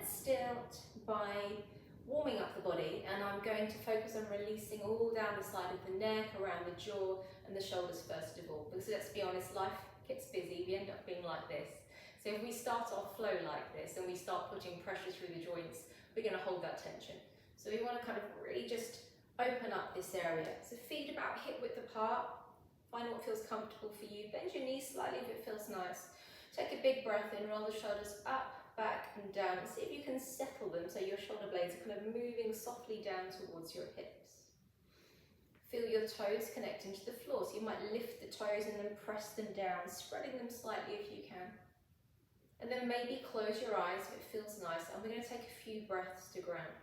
let's start by warming up the body, and I'm going to focus on releasing all down the side of the neck, around the jaw and the shoulders first of all, because let's be honest, life gets busy, we end up being like this. So if we start our flow like this and we start putting pressure through the joints, we're going to hold that tension. So we want to kind of really just open up this area. So feet about hip width apart, find what feels comfortable for you, bend your knees slightly if it feels nice. Take a big breath in, roll the shoulders up, back and down, and see if you can settle them so your shoulder blades are kind of moving softly down towards your hips. Feel your toes connecting to the floor, so you might lift the toes and then press them down, spreading them slightly if you can. And then maybe close your eyes if it feels nice, and we're going to take a few breaths to ground.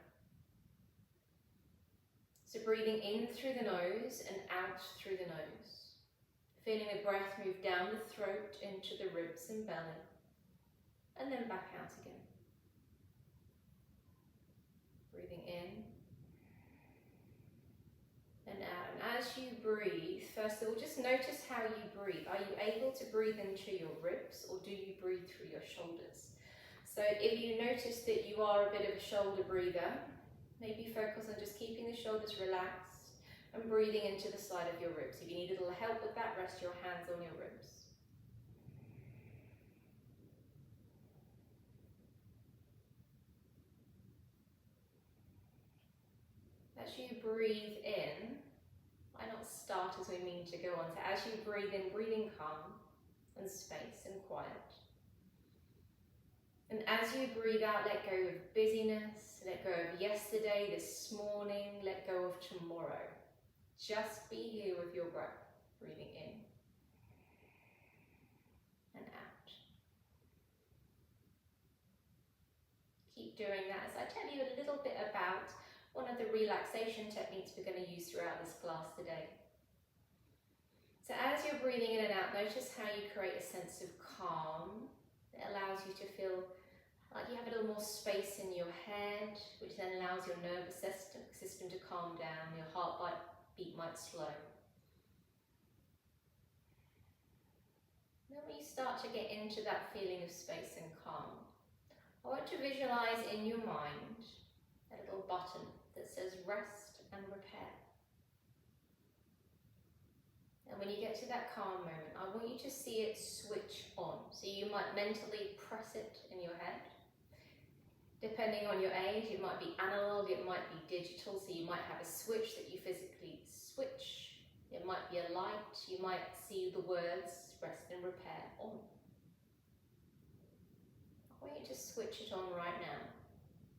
So breathing in through the nose and out through the nose. Feeling the breath move down the throat into the ribs and belly. And then back out again. Breathing in and out. And as you breathe, first of all, just notice how you breathe. Are you able to breathe into your ribs, or do you breathe through your shoulders? So if you notice that you are a bit of a shoulder breather, maybe focus on just keeping the shoulders relaxed and breathing into the side of your ribs. If you need a little help with that, rest your hands on your ribs. As you breathe in, why not start as we mean to go on? So as you breathe in, breathing calm and space and quiet. And as you breathe out, let go of busyness, let go of yesterday, this morning, let go of tomorrow. Just be here with your breath, breathing in and out. Keep doing that as I tell you a little bit about one of the relaxation techniques we're going to use throughout this class today. So as you're breathing in and out, notice how you create a sense of calm. It allows you to feel like you have a little more space in your head, which then allows your nervous system to calm down, your heartbeat might slow. Then when you start to get into that feeling of space and calm, I want to visualize in your mind a little button that says rest and repair. And when you get to that calm moment, I want you to see it switch on. So you might mentally press it in your head. Depending on your age, it might be analog, it might be digital, so you might have a switch that you physically switch. It might be a light, you might see the words rest and repair on. I want you to switch it on right now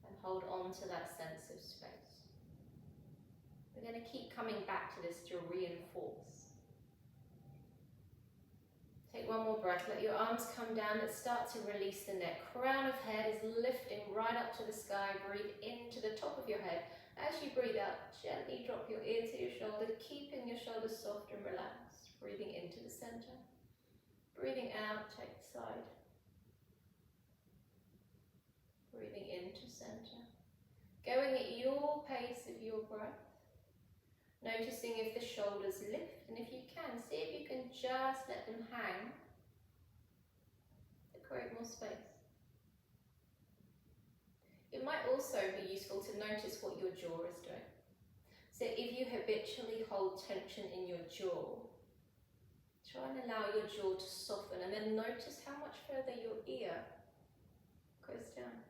and hold on to that sense of space. We're going to keep coming back to this to reinforce. Take one more breath, let your arms come down, let's start to release the neck. Crown of head is lifting right up to the sky, breathe into the top of your head. As you breathe out, gently drop your ear to your shoulder, keeping your shoulders soft and relaxed. Breathing into the center. Breathing out, take the side. Breathing into center. Going at your pace of your breath. Noticing if the shoulders lift, and if you can, see if you can just let them hang to create more space. It might also be useful to notice what your jaw is doing. So if you habitually hold tension in your jaw, try and allow your jaw to soften, and then notice how much further your ear goes down.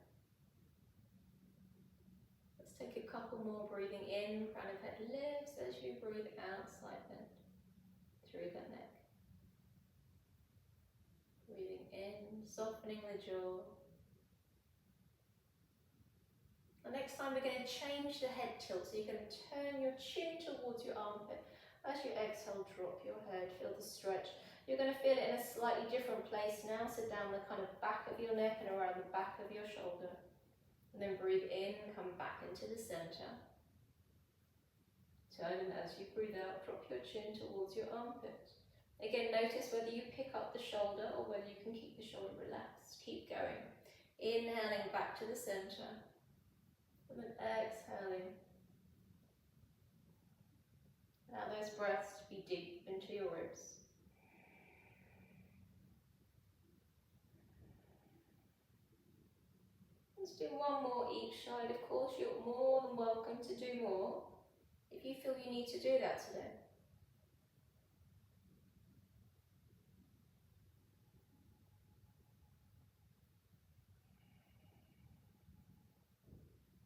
Take a couple more, breathing in, crown of head lifts, as you breathe out, side bend through the neck. Breathing in, softening the jaw. The next time we're going to change the head tilt, so you're going to turn your chin towards your armpit. As you exhale, drop your head, feel the stretch. You're going to feel it in a slightly different place now, so down the kind of back of your neck and around the back of your shoulder. And then breathe in, come back into the center. Turn, and as you breathe out, drop your chin towards your armpit. Again, notice whether you pick up the shoulder or whether you can keep the shoulder relaxed. Keep going. Inhaling back to the center. And then exhaling. Allow those breaths to be deep into your ribs. Let's do one more each side. Of course, you're more than welcome to do more if you feel you need to do that today.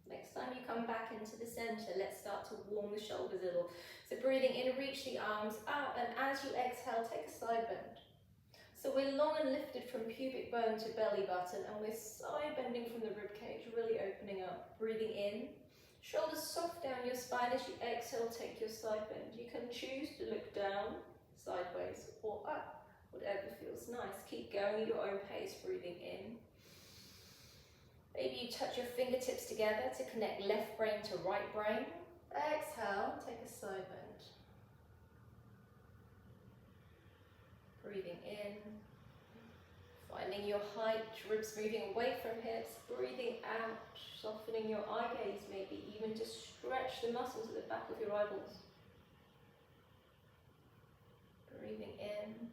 Next time you come back into the center, let's start to warm the shoulders a little. So breathing in, reach the arms out, and as you exhale, take a side bend. So we're long and lifted from pubic bone to belly button, and we're side bending from the rib cage, really opening up. Breathing in, shoulders soft down your spine. As you exhale, take your side bend. You can choose to look down, sideways, or up, whatever feels nice. Keep going at your own pace, breathing in. Maybe you touch your fingertips together to connect left brain to right brain. Exhale, take a side bend. Breathing in, finding your height, ribs moving away from hips. Breathing out, softening your eye gaze, maybe even to stretch the muscles at the back of your eyeballs. Breathing in,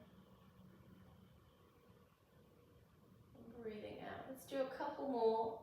and breathing out. Let's do a couple more.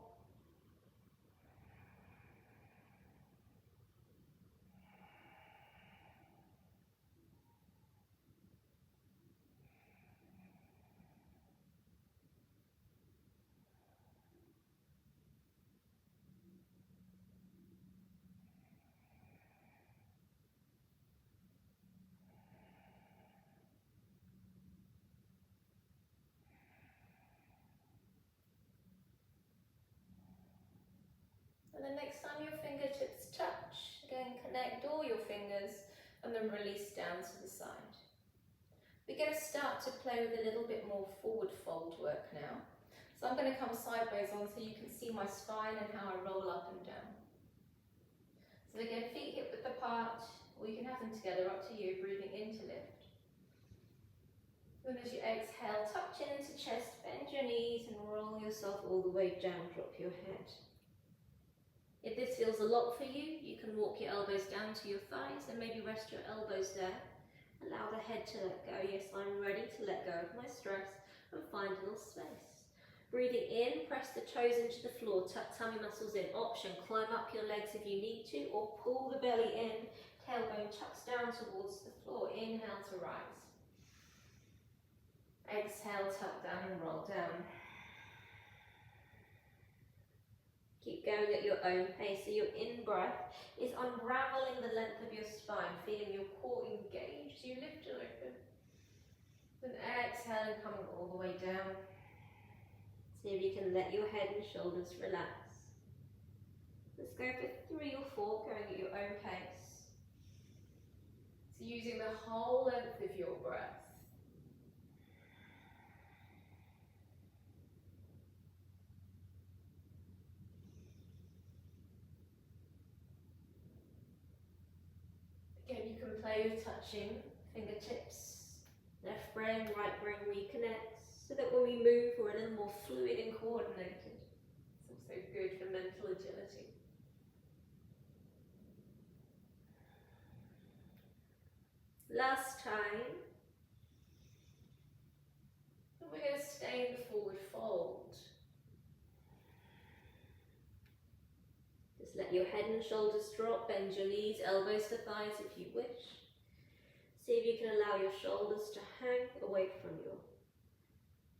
And then next time your fingertips touch, again connect all your fingers and then release down to the side. We're going to start to play with a little bit more forward fold work now. So I'm going to come sideways on so you can see my spine and how I roll up and down. So again, feet hip width apart, or you can have them together, up to you, breathing in to lift. And as you exhale, tuck chin into chest, bend your knees and roll yourself all the way down, drop your head. If this feels a lot for you, you can walk your elbows down to your thighs and maybe rest your elbows there. Allow the head to let go. Yes, I'm ready to let go of my stress and find a little space. Breathing in, press the toes into the floor, tuck tummy muscles in. Option, climb up your legs if you need to, or pull the belly in. Tailbone tucks down towards the floor. Inhale to rise. Exhale, tuck down and roll down. Keep going at your own pace. So your in-breath is unraveling the length of your spine, feeling your core engaged. So you lift and open. Then exhale and coming all the way down. See if you can let your head and shoulders relax. Let's go for 3 or 4, going at your own pace. So using the whole length of your breath. Again, you can play with touching fingertips. Left brain, right brain reconnects, so that when we move, we're a little more fluid and coordinated. It's also good for mental agility. Last time. And we're going to stay in the forward fold. Just let your head and shoulders drop, bend your knees, elbows to thighs if you wish. See if you can allow your shoulders to hang away from your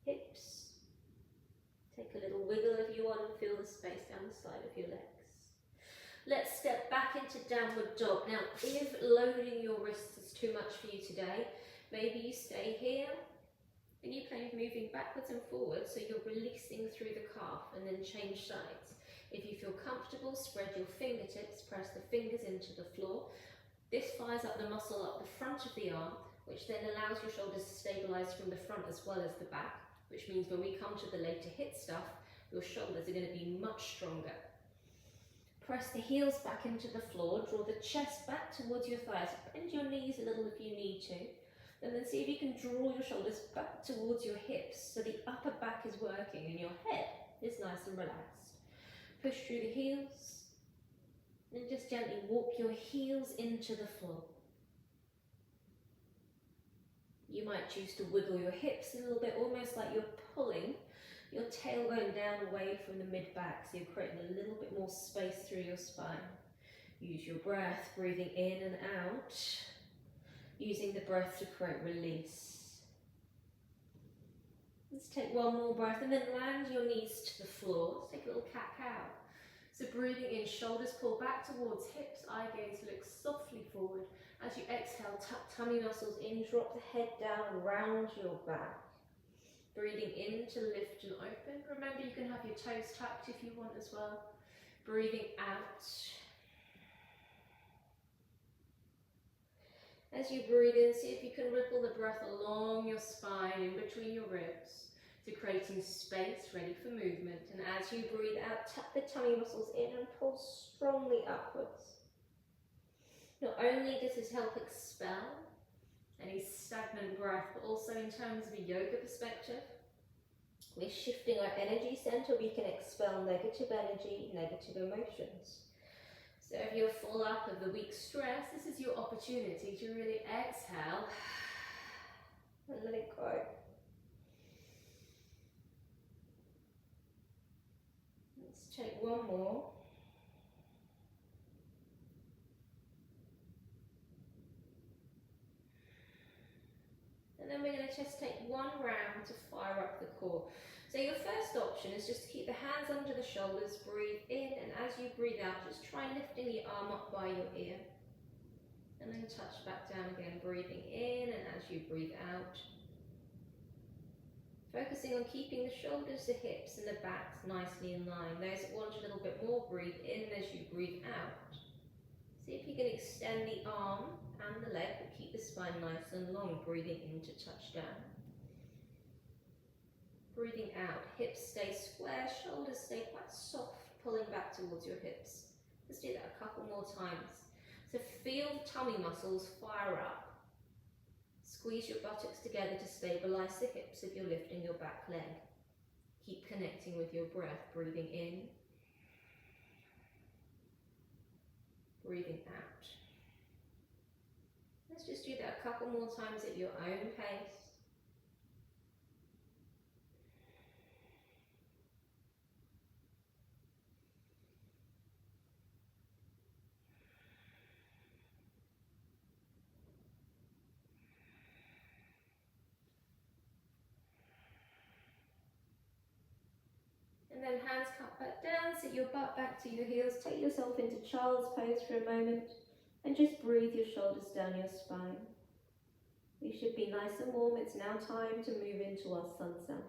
hips. Take a little wiggle if you want and feel the space down the side of your legs. Let's step back into downward dog. Now, if loading your wrists is too much for you today, maybe you stay here and you play with moving backwards and forwards, so you're releasing through the calf and then change sides. If you feel comfortable, spread your fingertips, press the fingers into the floor. This fires up the muscle up the front of the arm, which then allows your shoulders to stabilize from the front as well as the back, which means when we come to the later hit stuff, your shoulders are going to be much stronger. Press the heels back into the floor, draw the chest back towards your thighs, bend your knees a little if you need to, and then see if you can draw your shoulders back towards your hips so the upper back is working and your head is nice and relaxed. Push through the heels. And just gently walk your heels into the floor. You might choose to wiggle your hips a little bit, almost like you're pulling your tailbone down away from the mid-back, so you're creating a little bit more space through your spine. Use your breath, breathing in and out, using the breath to create release. Let's take one more breath and then land your knees to the floor. Let's take a little cat-cow. So breathing in, shoulders pull back towards hips, eye gaze look softly forward. As you exhale, tuck tummy muscles in, drop the head down, round your back. Breathing in to lift and open. Remember, you can have your toes tucked if you want as well. Breathing out. As you breathe in, see if you can ripple the breath along your spine, in between your ribs, to creating space ready for movement. And as you breathe out, tuck the tummy muscles in and pull strongly upwards. Not only does this help expel any stagnant breath, but also in terms of a yoga perspective, we're shifting our energy center. We can expel negative energy, negative emotions. So if you're full up of the week stress, this is your opportunity to really exhale and let it go. Let's take one more. And then we're going to just take one round to fire up the core. So your first option is just to keep the hands under the shoulders, breathe in, and as you breathe out, just try lifting the arm up by your ear. And then touch back down again, breathing in, and as you breathe out, focusing on keeping the shoulders, the hips, and the backs nicely in line. Those that want a little bit more, breathe in as you breathe out. See if you can extend the arm and the leg, but keep the spine nice and long, breathing in to touch down. Breathing out, hips stay square, shoulders stay quite soft, pulling back towards your hips. Let's do that a couple more times. So feel the tummy muscles fire up. Squeeze your buttocks together to stabilize the hips if you're lifting your back leg. Keep connecting with your breath, breathing in, breathing out. Let's just do that a couple more times at your own pace. And then hands cut back down, sit your butt back to your heels, take yourself into child's pose for a moment, and just breathe your shoulders down your spine. You should be nice and warm. It's now time to move into our Sunsal.